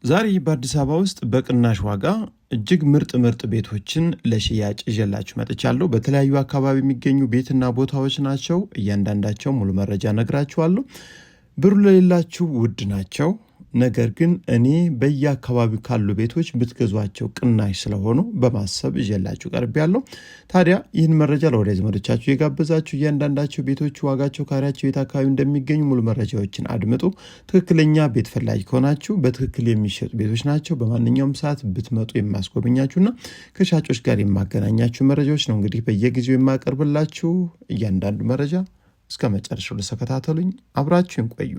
ዛሬ በአዲስ አበባ ውስጥ በቅናሽ ዋጋ እጅግ ምርጥ ቤቶችን ለሽያጭ ይዤላችሁ መጥቻለሁ። በተለያዩ አካባቢ የሚገኙ ቤትና ቦታዎች ናቸው። እያንዳንዳቸው ሙሉ መረጃ ነግራችኋለሁ። ብሩ ለሌላችሁ ውድ ናቸው። ነገር ግን እኔ በየአካባቢው ካሉ ቤቶች ብትገዟቸው ቅናሽ ስለሆኑ በማሰብ ይዤላችሁ ቀርቤያለሁ። ታዲያ ይህን መረጃ ለወዳጅ ዘመዶቻችሁ የጋበዛችሁ እያንዳንዳቸው ቤቶች ዋጋቸው፣ ካሬያቸው የት አካባቢ እንደሚገኙ ሙሉ መረጃዎችን አድምጡ። ትክክለኛ ቤት ፈላጊ ከሆናችሁ በትክክል የሚሸጡ ቤቶች ናቸው። በማንኛውም ሰዓት ብትመጡ የማስጎበኛችሁና ከሻጮች ጋር የማገናኛችሁ መረጃዎች ነው። እንግዲህ በየጊዜው የማቀርብላችሁ እያንዳንዱ መረጃ እስከ መጨረሻው ተከታተሉኝ፣ አብራችሁን ቆዩ።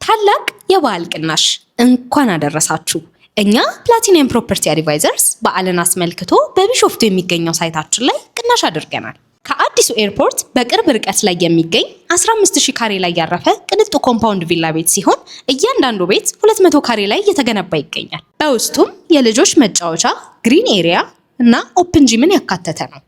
ታላቅ የበዓል ቅናሽ እንኳን አደረሳችሁ። እኛ ፕላቲኒየም ፕሮፐርቲ አድቫይዘርስ በዓልን አስመልክቶ በቢሾፍቱ የሚገኘው ሳይታችን ላይ ቅናሽ አድርገናል። ከአዲሱ ኤርፖርት በቅርብ ርቀት ላይ የሚገኝ 15000 ካሬ ላይ ያረፈ ቅንጡ ኮምፓውንድ ቪላ ቤት ሲሆን እያንዳንዱ ቤት 200 ካሬ ላይ እየተገነባ ይገኛል። በውስጡም የልጆች መጫወቻ፣ ግሪን ኤሪያ እና ኦፕን ጂምን ያካተተ ነው።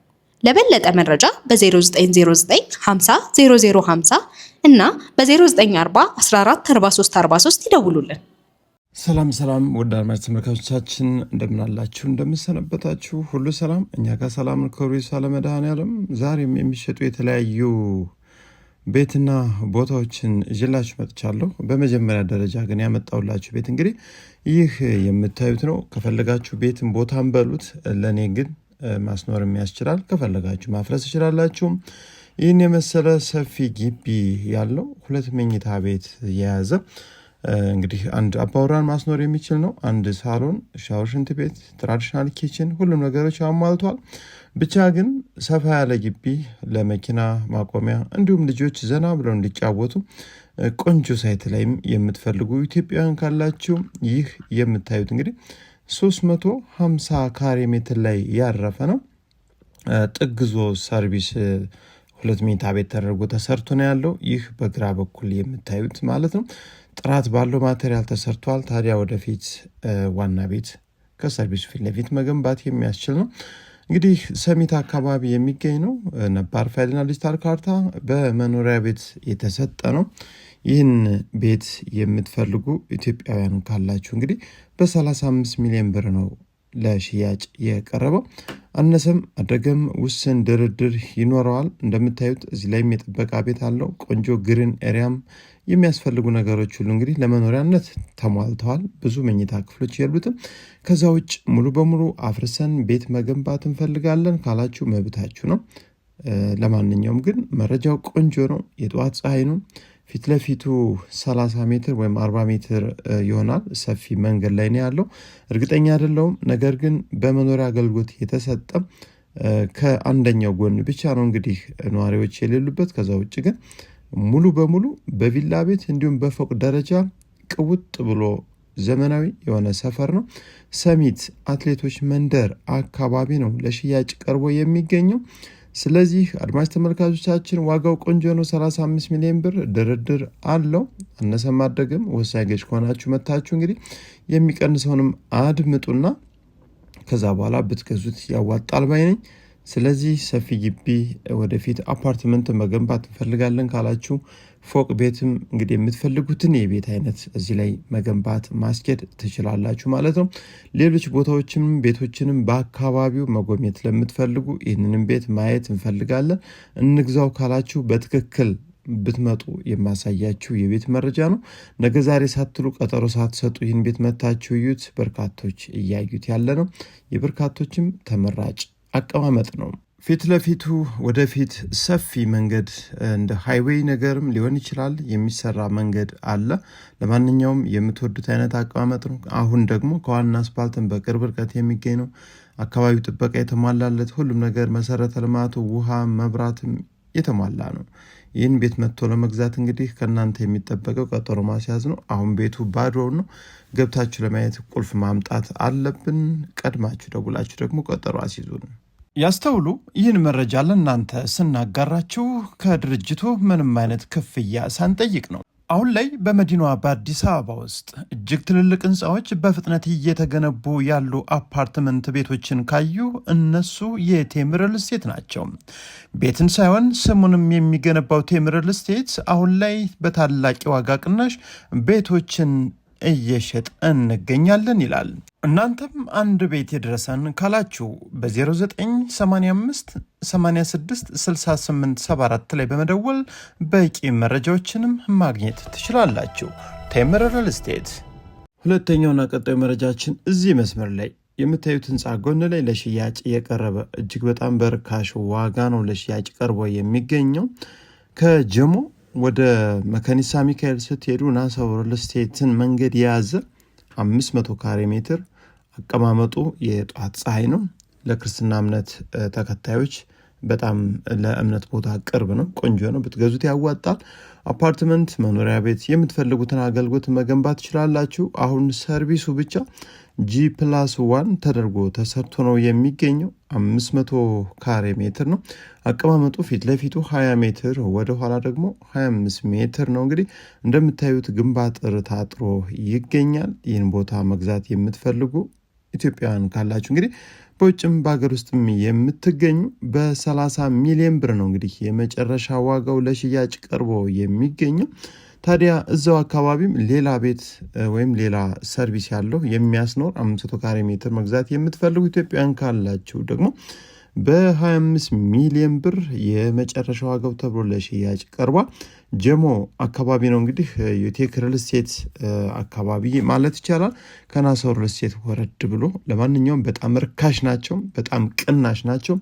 ለበለጠ መረጃ በ0909 50 0050 እና በ0940 14 43 43 ይደውሉልን። ሰላም ውድ አድማጭ ተመልካቾቻችን እንደምን አላችሁ? እንደምሰነበታችሁ? ሁሉ ሰላም? እኛ ጋር ሰላም ነው። ሰላም መድኃኔዓለም። ዛሬም የሚሸጡ የተለያዩ ቤትና ቦታዎችን ይዤላችሁ መጥቻለሁ። በመጀመሪያ ደረጃ ግን ያመጣሁላችሁ ቤት እንግዲህ ይህ የምታዩት ነው። ከፈለጋችሁ ቤትን ቦታን በሉት፣ ለኔ ግን ማስኖርም ያስችላል። ከፈለጋችሁ ማፍረስ ይችላላችሁ። ይህን የመሰለ ሰፊ ግቢ ያለው 2 መኝታ ቤት የያዘ እንግዲህ አንድ አባወራን ማስኖር የሚችል ነው። አንድ ሳሎን፣ ሻወር፣ ሽንት ቤት፣ ትራዲሽናል ኪችን፣ ሁሉም ነገሮች አሟልቷል። ብቻ ግን ሰፋ ያለ ግቢ ለመኪና ማቆሚያ እንዲሁም ልጆች ዘና ብለው እንዲጫወቱ ቆንጆ ሳይት ላይም የምትፈልጉ ኢትዮጵያውያን ካላችሁ ይህ የምታዩት እንግዲህ 350 ካሬ ሜትር ላይ ያረፈ ነው። ጥግዞ ሰርቪስ 2 መኝታ ቤት ተደርጎ ተሰርቶ ነው ያለው። ይህ በግራ በኩል የምታዩት ማለት ነው። ጥራት ባለው ማቴሪያል ተሰርቷል። ታዲያ ወደፊት ዋና ቤት ከሰርቪሱ ፊት ለፊት መገንባት የሚያስችል ነው። እንግዲህ ሰሚት አካባቢ የሚገኝ ነው። ነባር ፋይልና ዲጂታል ካርታ በመኖሪያ ቤት የተሰጠ ነው። ይህን ቤት የምትፈልጉ ኢትዮጵያውያን ካላችሁ እንግዲህ በ35 ሚሊዮን ብር ነው ለሽያጭ የቀረበው። አነሰም አደገም ውስን ድርድር ይኖረዋል። እንደምታዩት እዚህ ላይም የጥበቃ ቤት አለው። ቆንጆ ግሪን ኤሪያም የሚያስፈልጉ ነገሮች ሁሉ እንግዲህ ለመኖሪያነት ተሟልተዋል። ብዙ መኝታ ክፍሎች ያሉትም። ከዛ ውጭ ሙሉ በሙሉ አፍርሰን ቤት መገንባት እንፈልጋለን ካላችሁ መብታችሁ ነው። ለማንኛውም ግን መረጃው ቆንጆ ነው። የጠዋት ፀሐይ ነው። ፊት ለፊቱ 30 ሜትር ወይም 40 ሜትር ይሆናል። ሰፊ መንገድ ላይ ነው ያለው። እርግጠኛ አይደለሁም፣ ነገር ግን በመኖሪያ አገልግሎት የተሰጠ ከአንደኛው ጎን ብቻ ነው እንግዲህ ነዋሪዎች የሌሉበት። ከዛ ውጭ ግን ሙሉ በሙሉ በቪላ ቤት እንዲሁም በፎቅ ደረጃ ቅውጥ ብሎ ዘመናዊ የሆነ ሰፈር ነው። ሰሚት አትሌቶች መንደር አካባቢ ነው ለሽያጭ ቀርቦ የሚገኘው። ስለዚህ አድማጭ ተመልካቾቻችን ዋጋው ቆንጆ ነው። 35 ሚሊዮን ብር ድርድር አለው። አነሰም አደገም ወሳኝ ገዥ ከሆናችሁ መታችሁ እንግዲህ የሚቀንሰውንም አድምጡና ከዛ በኋላ ብትገዙት ያዋጣል ባይ ነኝ። ስለዚህ ሰፊ ግቢ ወደፊት አፓርትመንት መገንባት እንፈልጋለን ካላችሁ ፎቅ ቤትም እንግዲህ የምትፈልጉትን የቤት አይነት እዚህ ላይ መገንባት ማስኬድ ትችላላችሁ ማለት ነው። ሌሎች ቦታዎችንም ቤቶችንም በአካባቢው መጎብኘት ለምትፈልጉ ይህንንም ቤት ማየት እንፈልጋለን እንግዛው ካላችሁ በትክክል ብትመጡ የማሳያችሁ የቤት መረጃ ነው። ነገ ዛሬ ሳትሉ ቀጠሮ ሳትሰጡ ይህን ቤት መታችሁ እዩት። በርካቶች እያዩት ያለ ነው። የበርካቶችም ተመራጭ አቀማመጥ ነው። ፊት ለፊቱ ወደፊት ሰፊ መንገድ እንደ ሃይዌይ ነገርም ሊሆን ይችላል የሚሰራ መንገድ አለ። ለማንኛውም የምትወዱት አይነት አቀማመጥ ነው። አሁን ደግሞ ከዋና አስፓልትን በቅርብ ርቀት የሚገኝ ነው። አካባቢው ጥበቃ የተሟላለት፣ ሁሉም ነገር መሰረተ ልማቱ ውሃ፣ መብራትም የተሟላ ነው። ይህን ቤት መጥቶ ለመግዛት እንግዲህ ከእናንተ የሚጠበቀው ቀጠሮ ማስያዝ ነው። አሁን ቤቱ ባዶ ነው። ገብታችሁ ለማየት ቁልፍ ማምጣት አለብን። ቀድማችሁ ደውላችሁ ደግሞ ቀጠሮ አስይዙን። ያስተውሉ። ይህን መረጃ ለእናንተ ስናጋራችሁ ከድርጅቱ ምንም አይነት ክፍያ ሳንጠይቅ ነው። አሁን ላይ በመዲናዋ በአዲስ አበባ ውስጥ እጅግ ትልልቅ ህንፃዎች በፍጥነት እየተገነቡ ያሉ አፓርትመንት ቤቶችን ካዩ እነሱ የቴምር ሪል ስቴት ናቸው። ቤትን ሳይሆን ስሙንም የሚገነባው ቴምር ሪል ስቴት አሁን ላይ በታላቅ ዋጋ ቅናሽ ቤቶችን እየሸጥ እንገኛለን ይላል። እናንተም አንድ ቤት የደረሰን ካላችሁ በ0985 86 68 74 ላይ በመደወል በቂ መረጃዎችንም ማግኘት ትችላላችሁ። ቴምር ሪል ስቴት። ሁለተኛውና ቀጣዩ መረጃችን እዚህ መስመር ላይ የምታዩት ህንፃ ጎን ላይ ለሽያጭ የቀረበ እጅግ በጣም በርካሽ ዋጋ ነው ለሽያጭ ቀርቦ የሚገኘው። ከጀሞ ወደ መካኒሳ ሚካኤል ስትሄዱ ናሰው ሪል ስቴትን መንገድ የያዘ 500 ካሬ ሜትር አቀማመጡ የጧት ፀሐይ ነው። ለክርስትና እምነት ተከታዮች በጣም ለእምነት ቦታ ቅርብ ነው። ቆንጆ ነው። ብትገዙት ያዋጣል። አፓርትመንት፣ መኖሪያ ቤት የምትፈልጉትን አገልግሎት መገንባት ትችላላችሁ። አሁን ሰርቪሱ ብቻ G+1 ተደርጎ ተሰርቶ ነው የሚገኘው። 500 ካሬ ሜትር ነው አቀማመጡ። ፊት ለፊቱ 20 ሜትር፣ ወደ ኋላ ደግሞ 25 ሜትር ነው። እንግዲህ እንደምታዩት ግንባታ ታጥሮ ይገኛል። ይህን ቦታ መግዛት የምትፈልጉ ኢትዮጵያውያን ካላችሁ እንግዲህ በውጭም በሀገር ውስጥም የምትገኙ በ30 ሚሊዮን ብር ነው እንግዲህ የመጨረሻ ዋጋው ለሽያጭ ቀርቦ የሚገኘው። ታዲያ እዛው አካባቢም ሌላ ቤት ወይም ሌላ ሰርቪስ ያለው የሚያስኖር 500 ካሬ ሜትር መግዛት የምትፈልጉ ኢትዮጵያውያን ካላችሁ ደግሞ በ25 ሚሊዮን ብር የመጨረሻ ዋጋው ተብሎ ለሽያጭ ቀርቧል። ጀሞ አካባቢ ነው እንግዲህ የቴክ ሪል ስቴት አካባቢ ማለት ይቻላል። ከናሰው ሪል ስቴት ወረድ ብሎ ለማንኛውም በጣም ርካሽ ናቸው፣ በጣም ቅናሽ ናቸው።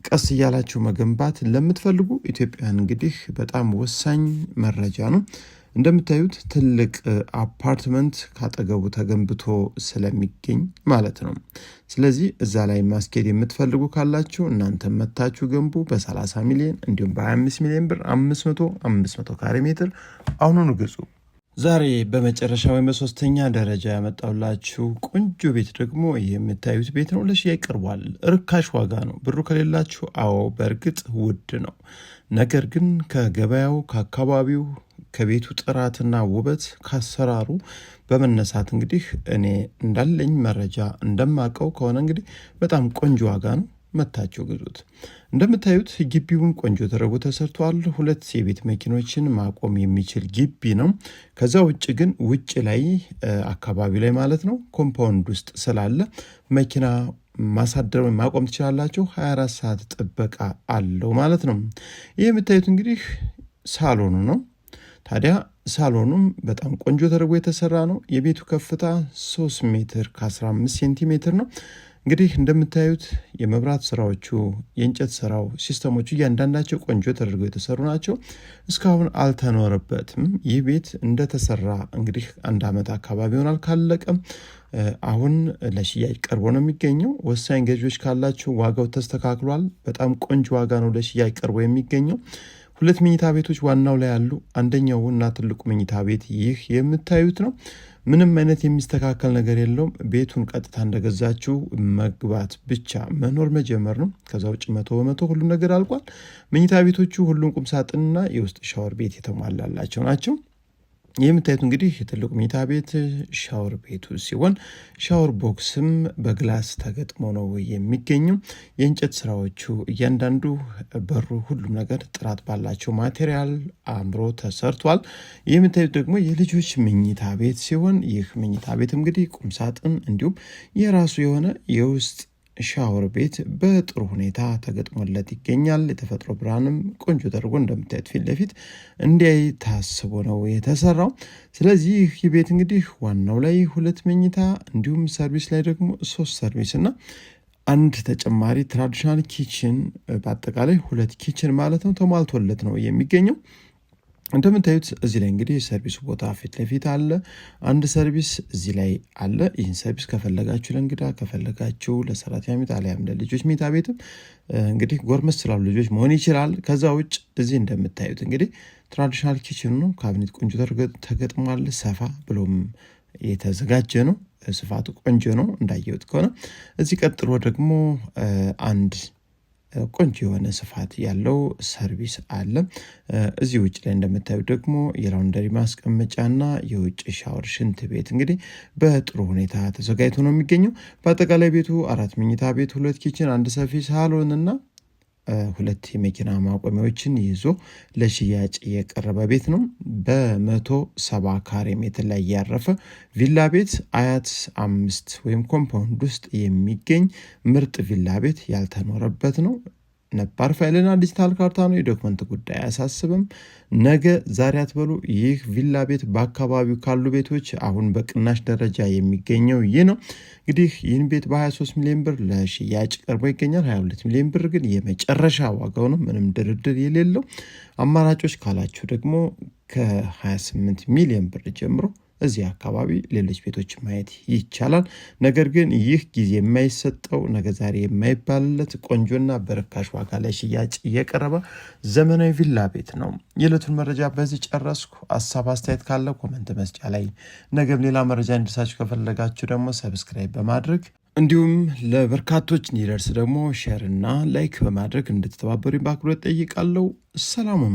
ቀስ እያላችሁ መገንባት ለምትፈልጉ ኢትዮጵያውያን እንግዲህ በጣም ወሳኝ መረጃ ነው። እንደምታዩት ትልቅ አፓርትመንት ካጠገቡ ተገንብቶ ስለሚገኝ ማለት ነው። ስለዚህ እዛ ላይ ማስኬድ የምትፈልጉ ካላችሁ እናንተ መታችሁ ገንቡ። በ30 ሚሊዮን እንዲሁም በ25 ሚሊዮን ብር 500 ካሬ ሜትር አሁኑኑ ግዙ። ዛሬ በመጨረሻ ወይም በሶስተኛ ደረጃ ያመጣውላችሁ ቆንጆ ቤት ደግሞ የምታዩት ቤት ነው። ለሽያጭ ቀርቧል። ርካሽ ዋጋ ነው። ብሩ ከሌላችሁ አዎ በእርግጥ ውድ ነው። ነገር ግን ከገበያው ከአካባቢው ከቤቱ ጥራትና ውበት ካሰራሩ በመነሳት እንግዲህ እኔ እንዳለኝ መረጃ እንደማቀው ከሆነ እንግዲህ በጣም ቆንጆ ዋጋ ነው። መታችሁ ግዙት። እንደምታዩት ግቢውን ቆንጆ ተደርጎ ተሰርቷል። 2 የቤት መኪኖችን ማቆም የሚችል ግቢ ነው። ከዛ ውጭ ግን ውጭ ላይ አካባቢ ላይ ማለት ነው ኮምፓውንድ ውስጥ ስላለ መኪና ማሳደር ወይም ማቆም ትችላላችሁ። 24 ሰዓት ጥበቃ አለው ማለት ነው። ይህ የምታዩት እንግዲህ ሳሎኑ ነው። ታዲያ ሳሎኑም በጣም ቆንጆ ተደርጎ የተሰራ ነው። የቤቱ ከፍታ 3 ሜትር ከ15 ሴንቲሜትር ነው። እንግዲህ እንደምታዩት የመብራት ስራዎቹ፣ የእንጨት ስራው፣ ሲስተሞቹ እያንዳንዳቸው ቆንጆ ተደርገው የተሰሩ ናቸው። እስካሁን አልተኖረበትም። ይህ ቤት እንደተሰራ እንግዲህ 1 ዓመት አካባቢ ይሆናል ካለቀም። አሁን ለሽያጭ ቀርቦ ነው የሚገኘው። ወሳኝ ገዢዎች ካላችሁ ዋጋው ተስተካክሏል። በጣም ቆንጆ ዋጋ ነው ለሽያጭ ቀርቦ የሚገኘው። 2 መኝታ ቤቶች ዋናው ላይ ያሉ፣ አንደኛው እና ትልቁ መኝታ ቤት ይህ የምታዩት ነው። ምንም አይነት የሚስተካከል ነገር የለውም። ቤቱን ቀጥታ እንደገዛችሁ መግባት ብቻ መኖር መጀመር ነው። ከዛ ውጭ 100% ሁሉም ነገር አልቋል። መኝታ ቤቶቹ ሁሉም ቁም ሳጥንና የውስጥ ሻወር ቤት የተሟላላቸው ናቸው። የምታዩት እንግዲህ የትልቁ መኝታ ቤት ሻወር ቤቱ ሲሆን ሻወር ቦክስም በግላስ ተገጥሞ ነው የሚገኘው። የእንጨት ስራዎቹ እያንዳንዱ በሩ፣ ሁሉም ነገር ጥራት ባላቸው ማቴሪያል አምሮ ተሰርቷል። የምታዩት ደግሞ የልጆች መኝታ ቤት ሲሆን ይህ መኝታ ቤት እንግዲህ ቁምሳጥን እንዲሁም የራሱ የሆነ የውስጥ ሻወር ቤት በጥሩ ሁኔታ ተገጥሞለት ይገኛል። የተፈጥሮ ብርሃንም ቆንጆ ተደርጎ እንደምታዩት ፊት ለፊት እንዲያይ ታስቦ ነው የተሰራው። ስለዚህ ይህ ቤት እንግዲህ ዋናው ላይ 2 መኝታ እንዲሁም ሰርቪስ ላይ ደግሞ 3 ሰርቪስ እና 1 ተጨማሪ ትራዲሽናል ኪችን፣ በአጠቃላይ 2 ኪችን ማለት ነው ተሟልቶለት ነው የሚገኘው። እንደምታዩት እዚህ ላይ እንግዲህ ሰርቪሱ ቦታ ፊት ለፊት አለ። 1 ሰርቪስ እዚህ ላይ አለ። ይህን ሰርቪስ ከፈለጋችሁ ለእንግዳ፣ ከፈለጋችሁ ለሰራተኛ ቤት አሊያም ለልጆች መኝታ ቤትም እንግዲህ ጎርመስ ስላሉ ልጆች መሆን ይችላል። ከዛ ውጭ እዚህ እንደምታዩት እንግዲህ ትራዲሽናል ኪችን ነው። ካቢኔት ቆንጆ ተገጥሟል። ሰፋ ብሎም የተዘጋጀ ነው። ስፋቱ ቆንጆ ነው እንዳየሁት ከሆነ። እዚህ ቀጥሎ ደግሞ 1 ቆንጆ የሆነ ስፋት ያለው ሰርቪስ አለ። እዚህ ውጭ ላይ እንደምታዩት ደግሞ የላውንደሪ ማስቀመጫና የውጭ ሻወር ሽንት ቤት እንግዲህ በጥሩ ሁኔታ ተዘጋጅቶ ነው የሚገኘው። በአጠቃላይ ቤቱ 4 መኝታ ቤት፣ 2 ኪችን፣ 1 ሰፊ ሳሎን እና 2 የመኪና ማቆሚያዎችን ይዞ ለሽያጭ የቀረበ ቤት ነው። በ170 ካሬ ሜትር ላይ ያረፈ ቪላ ቤት አያት 5 ወይም ኮምፓውንድ ውስጥ የሚገኝ ምርጥ ቪላ ቤት ያልተኖረበት ነው። ነባር ፋይልና ዲጂታል ካርታ ነው። የዶክመንት ጉዳይ አያሳስብም። ነገ ዛሬ አትበሉ። ይህ ቪላ ቤት በአካባቢው ካሉ ቤቶች አሁን በቅናሽ ደረጃ የሚገኘው ይህ ነው። እንግዲህ ይህን ቤት በ23 ሚሊዮን ብር ለሽያጭ ቀርቦ ይገኛል። 22 ሚሊዮን ብር ግን የመጨረሻ ዋጋው ነው፣ ምንም ድርድር የሌለው። አማራጮች ካላችሁ ደግሞ ከ28 ሚሊዮን ብር ጀምሮ እዚህ አካባቢ ሌሎች ቤቶች ማየት ይቻላል። ነገር ግን ይህ ጊዜ የማይሰጠው ነገ ዛሬ የማይባልለት ቆንጆና በርካሽ ዋጋ ላይ ሽያጭ እየቀረበ ዘመናዊ ቪላ ቤት ነው። የዕለቱን መረጃ በዚህ ጨረስኩ። ሀሳብ አስተያየት ካለ ኮመንት መስጫ ላይ፣ ነገም ሌላ መረጃ እንዲደርሳችሁ ከፈለጋችሁ ደግሞ ሰብስክራይብ በማድረግ እንዲሁም ለበርካቶች እንዲደርስ ደግሞ ሼር እና ላይክ በማድረግ እንድትተባበሩ በአክብሮት ጠይቃለሁ። ሰላም ሁኑ።